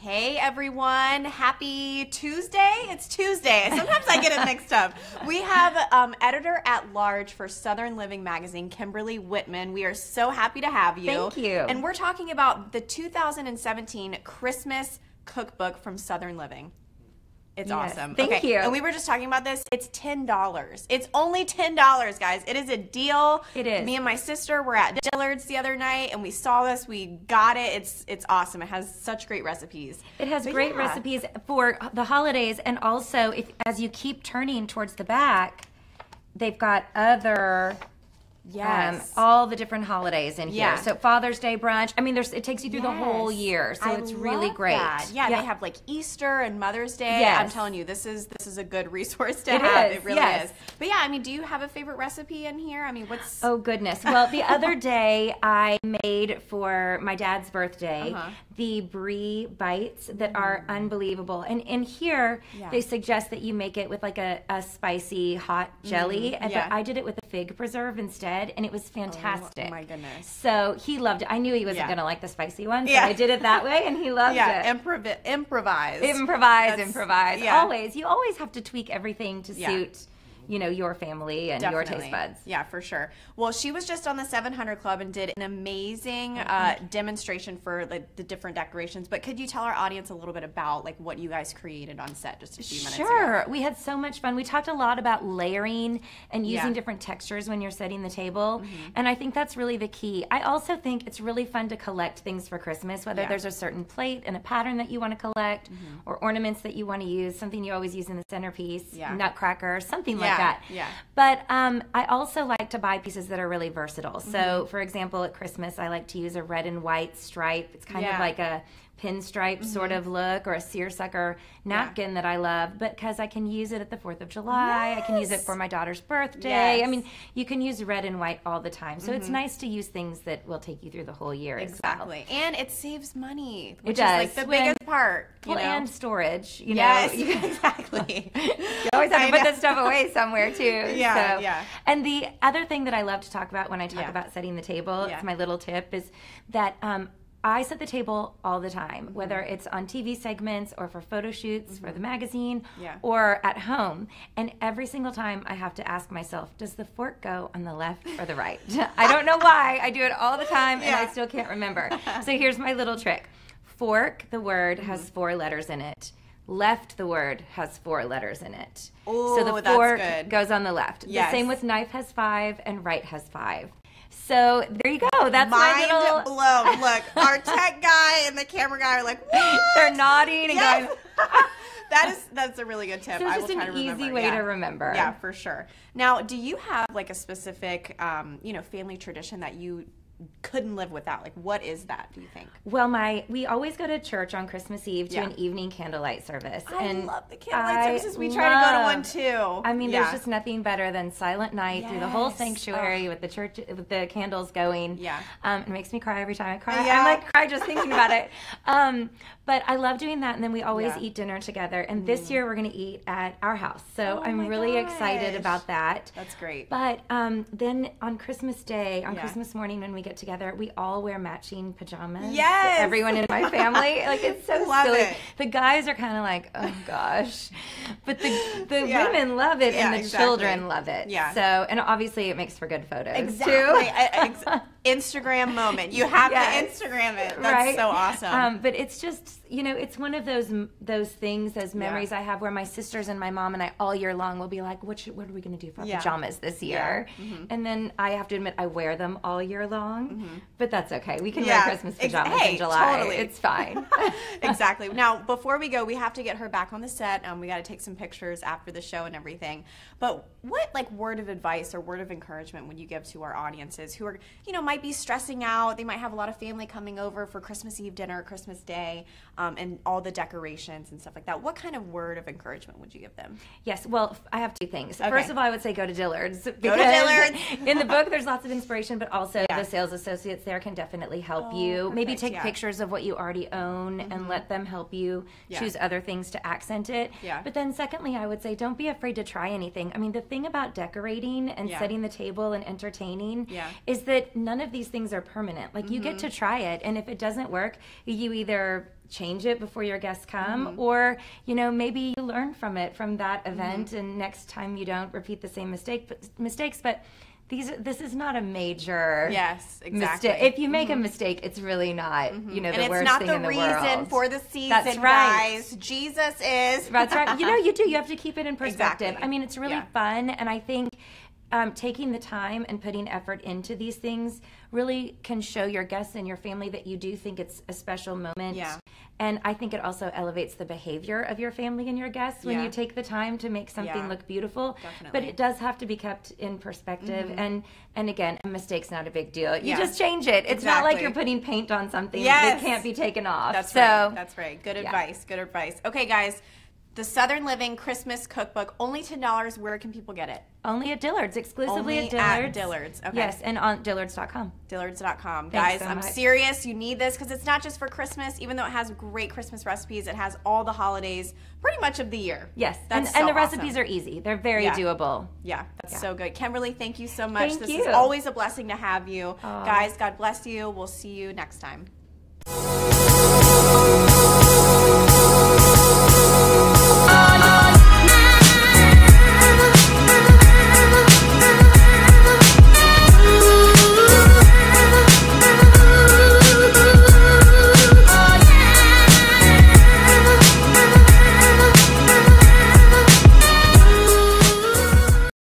Hey everyone, happy Tuesday. It's Tuesday. Sometimes I get it mixed up. We have editor-at-large for Southern Living magazine, Kimberly Whitman. We are so happy to have you. Thank you. And we're talking about the 2017 Christmas Cookbook from Southern Living. It's awesome. Thank you. And we were just talking about this. It's $10. It's only $10, guys. It is a deal. It is. Me and my sister were at Dillard's the other night, and we saw this. We got it. It's awesome. It has such great recipes. It has great recipes for the holidays, and also as you keep turning towards the back, they've got other. Yes. All the different holidays in here. Yeah. So Father's Day brunch. I mean, it takes you through the whole year, so it's really great. That. Yeah, they have like Easter and Mother's Day. Yes. I'm telling you, this is a good resource to have. It really is. But yeah, I mean, do you have a favorite recipe in here? I mean, what's... Oh, goodness. Well, the other day I made for my dad's birthday the brie bites that are unbelievable. And in here, they suggest that you make it with like a spicy hot jelly. But I did it with a fig preserve instead. And it was fantastic. Oh my goodness. So he loved it. I knew he wasn't going to like the spicy one, so I did it that way, and he loved it. Improvise. Yeah. Always. You always have to tweak everything to suit your family and your taste buds. Yeah, for sure. Well, she was just on the 700 Club and did an amazing demonstration for the different decorations. But could you tell our audience a little bit about like what you guys created on set just a few minutes ago? Sure. We had so much fun. We talked a lot about layering and using different textures when you're setting the table. And I think that's really the key. I also think it's really fun to collect things for Christmas, whether there's a certain plate and a pattern that you want to collect or ornaments that you want to use, something you always use in the centerpiece, nutcracker, something like that. Yeah. But I also like to buy pieces that are really versatile. So, for example, at Christmas, I like to use a red and white stripe. It's kind of like a pinstripe sort of look, or a seersucker napkin that I love, but because I can use it at the 4th of July, I can use it for my daughter's birthday. I mean, you can use red and white all the time. So it's nice to use things that will take you through the whole year. Exactly. As well. And it saves money, which is like the biggest part. And storage. Exactly. You always have to put this stuff away somewhere too. Yeah. And the other thing that I love to talk about when I talk about setting the table, it's my little tip, is that I set the table all the time, whether it's on TV segments or for photo shoots for the magazine or at home. And every single time I have to ask myself, does the fork go on the left or the right? I don't know why. I do it all the time and I still can't remember. So here's my little trick. Fork, the word, has 4 letters in it. Left, the word, has 4 letters in it. Ooh, so the fork goes on the left. The same with knife has 5 and right has 5. So there you go. That's Mind my little blown. Look, our tech guy and the camera guy are like, what? They're nodding and going. That's a really good tip. So it's I will just try to an remember. easy way to remember. Yeah, for sure. Now, do you have like a specific, family tradition that you couldn't live without? Like, what is that, do you think? Well, we always go to church on Christmas Eve to an evening candlelight service. I love the candlelight services. We try to go to one too. I mean, there's just nothing better than silent night through the whole sanctuary with the church, with the candles going. Yeah. It makes me cry every time I cry. I like cry just thinking about it. But I love doing that, and then we always eat dinner together. And this year we're going to eat at our house. So I'm really excited about that. That's great. But then on Christmas Day, on Christmas morning when we get together, we all wear matching pajamas. Yes. Everyone in my family. Like, it's so love silly. It. The guys are kind of like, oh gosh. But the women love it and the children love it. Yeah. So, and obviously it makes for good photos too. Instagram moment. You have to Instagram it. That's so awesome. But it's just, it's one of those things, those memories I have where my sisters and my mom and I all year long will be like, what are we going to do for our pajamas this year? And then I have to admit, I wear them all year long, but that's okay. We can wear Christmas pajamas in July. Totally. It's fine. Exactly. Now, before we go, we have to get her back on the set. We got to take some pictures after the show and everything. But what word of advice or word of encouragement would you give to our audiences who are, might be stressing out? They might have a lot of family coming over for Christmas Eve dinner, Christmas Day, and all the decorations and stuff like that. What kind of word of encouragement would you give them? Yes. Well, I have 2 things. Okay. First of all, I would say go to Dillard's. Go to Dillard's. In the book, there's lots of inspiration, but also the sales associates there can definitely help you. Perfect. Maybe take pictures of what you already own and let them help you choose other things to accent it. Yeah. But then secondly, I would say don't be afraid to try anything. I mean, the thing about decorating and setting the table and entertaining is that none of these things are permanent. Like, you get to try it, and if it doesn't work, you either change it before your guests come, or maybe you learn from that event, and next time you don't repeat the same mistakes. But this is not a major mistake. If you make a mistake, it's really not the worst thing in the world. And it's not the reason for the season, guys. Jesus is. That's right. You have to keep it in perspective. Exactly. I mean, it's really fun, and I think taking the time and putting effort into these things really can show your guests and your family that you do think it's a special moment. Yeah. And I think it also elevates the behavior of your family and your guests when you take the time to make something look beautiful. Definitely. But it does have to be kept in perspective. And again, a mistake's not a big deal. You just change it. It's not like you're putting paint on something that can't be taken off. That's right. That's right. Good advice. Good advice. Okay, guys. The Southern Living Christmas Cookbook, only $10. Where can people get it? Only at Dillard's, exclusively only at Dillard's. At Dillard's, okay. Yes, and on Dillards.com. Dillards.com. Guys, I'm serious. You need this because it's not just for Christmas. Even though it has great Christmas recipes, it has all the holidays pretty much of the year. Yes, and the recipes are easy. They're very doable. Yeah, that's so good. Kimberly, thank you so much. Thank you. This is always a blessing to have you. Guys, God bless you. We'll see you next time.